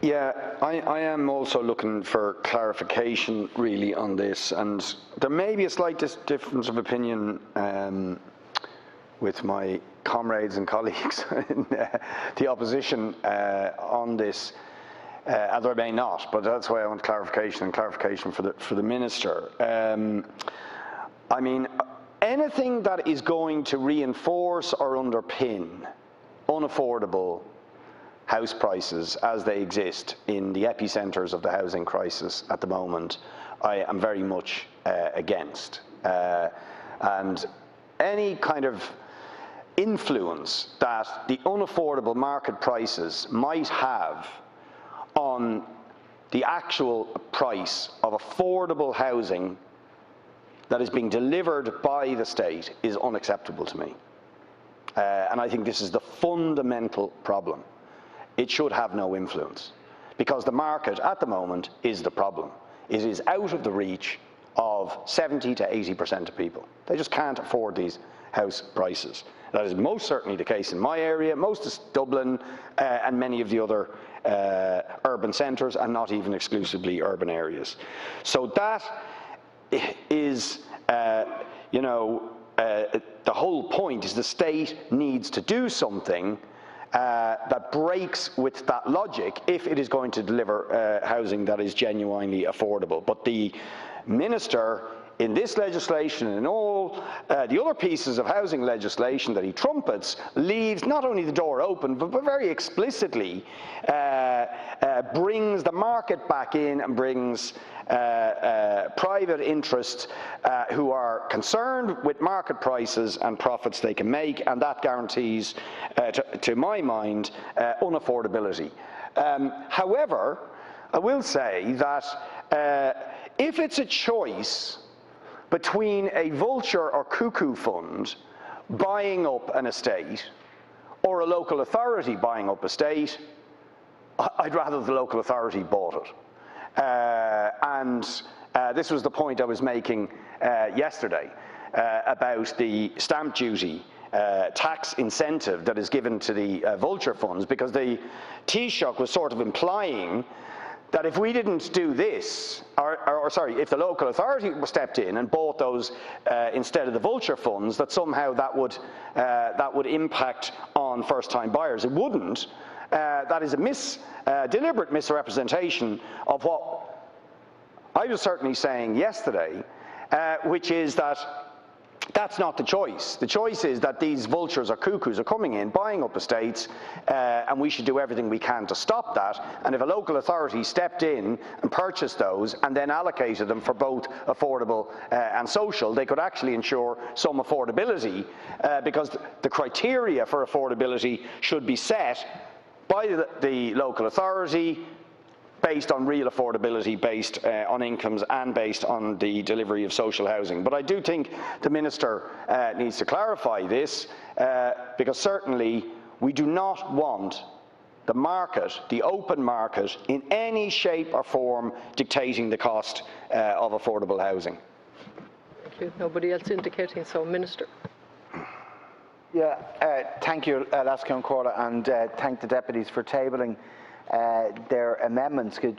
Yeah, I am also looking for clarification really on this, and there may be a slight difference of opinion with my comrades and colleagues in the opposition on this, and there may not, but that's why I want clarification for the Minister. I mean, anything that is going to reinforce or underpin unaffordable house prices as they exist in the epicentres of the housing crisis at the moment, I am very much against. And any kind of influence that the unaffordable market prices might have on the actual price of affordable housing that is being delivered by the state is unacceptable to me. And I think this is the fundamental problem. It should have no influence, because the market at the moment is the problem. It is out of the reach of 70 to 80% of people. They just can't afford these house prices. That is most certainly the case in my area, most of Dublin, and many of the other urban centres, and not even exclusively urban areas. So that is, the whole point is the state needs to do something that breaks with that logic if it is going to deliver housing that is genuinely affordable. But the Minister in this legislation and in all the other pieces of housing legislation that he trumpets leaves not only the door open, but very explicitly brings the market back in and brings private interests who are concerned with market prices and profits they can make, and that guarantees, to my mind, unaffordability. However, I will say that if it's a choice between a vulture or cuckoo fund buying up an estate or a local authority buying up a estate, I'd rather the local authority bought it. This was the point I was making yesterday about the stamp duty tax incentive that is given to the vulture funds, because the Taoiseach was sort of implying that if we didn't do this, if the local authority stepped in and bought those instead of the vulture funds, that somehow that would impact on first-time buyers. It wouldn't. That is a deliberate misrepresentation of what I was certainly saying yesterday, which is that that's not the choice. The choice is that these vultures or cuckoos are coming in, buying up estates, and we should do everything we can to stop that. And if a local authority stepped in and purchased those and then allocated them for both affordable and social, they could actually ensure some affordability, because the criteria for affordability should be set by the local authority, based on real affordability, based on incomes, and based on the delivery of social housing. But I do think the Minister needs to clarify this, because certainly we do not want the market, the open market, in any shape or form dictating the cost of affordable housing. Thank you. Nobody else indicating so. Minister. Yeah, thank you, Laskin Corda, and thank the deputies for tabling their amendments. There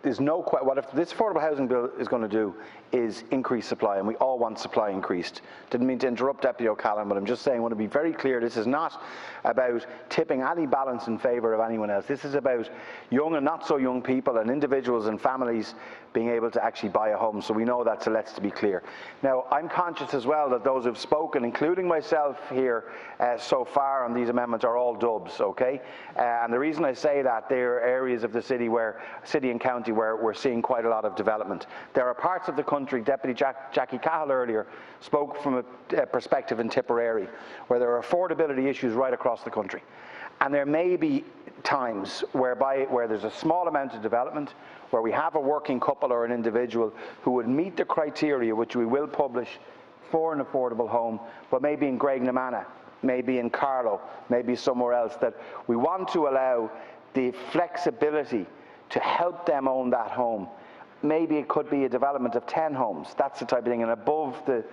is no question. What if this affordable housing bill is going to do is increase supply, and we all want supply increased. Didn't mean to interrupt Deputy O'Callaghan, but I'm just saying, I want to be very clear, this is not about tipping any balance in favour of anyone else. This is about young and not so young people and individuals and families being able to actually buy a home. So we know that, so let's be clear. Now, I'm conscious as well that those who've spoken, including myself here so far on these amendments, are all dubs, okay? And the reason I say that, there are areas of the city and county where we're seeing quite a lot of development. There are parts of the country, Deputy Jackie Cahill earlier spoke from a perspective in Tipperary, where there are affordability issues right across the country. And there may be times where there's a small amount of development, where we have a working couple or an individual who would meet the criteria which we will publish for an affordable home, but maybe in Graignamanagh, maybe in Carlow, maybe somewhere else, that we want to allow the flexibility to help them own that home maybe it could be a development of 10 homes. That's the type of thing, and above the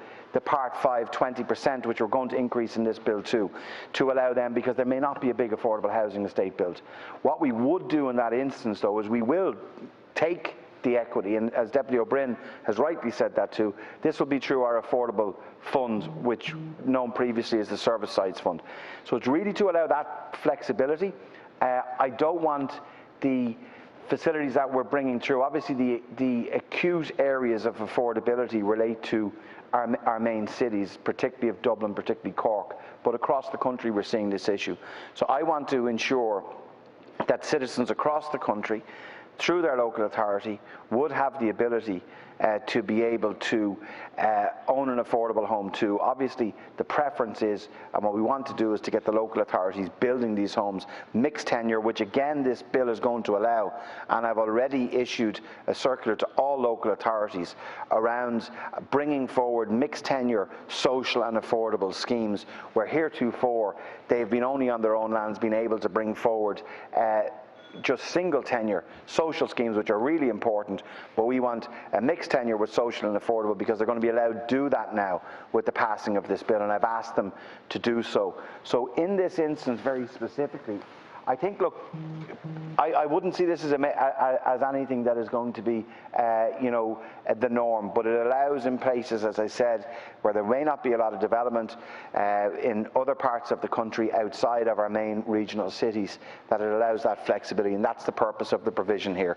Part 5 20%, which we're going to increase in this bill too, to allow them, because there may not be a big affordable housing estate built. What we would do in that instance, though, is we will take the equity, and as Deputy O'Brien has rightly said that too, this will be through our affordable fund, which known previously as the Service Sites Fund. So it's really to allow that flexibility. I don't want the facilities that we're bringing through, obviously the acute areas of affordability relate to our main cities, particularly of Dublin, particularly Cork, but across the country we're seeing this issue. So I want to ensure that citizens across the country, through their local authority, would have the ability to be able to own an affordable home too. Obviously, the preference is, and what we want to do is to get the local authorities building these homes, mixed tenure, which again this bill is going to allow, and I've already issued a circular to all local authorities around bringing forward mixed tenure, social and affordable schemes, where heretofore they've been only on their own lands been able to bring forward just single tenure social schemes, which are really important, but we want a mixed tenure with social and affordable, because they're going to be allowed to do that now with the passing of this bill, and I've asked them to do so. So in this instance, very specifically, I think, look, I wouldn't see this as anything that is going to be, the norm, but it allows in places, as I said, where there may not be a lot of development in other parts of the country outside of our main regional cities, that it allows that flexibility, and that's the purpose of the provision here.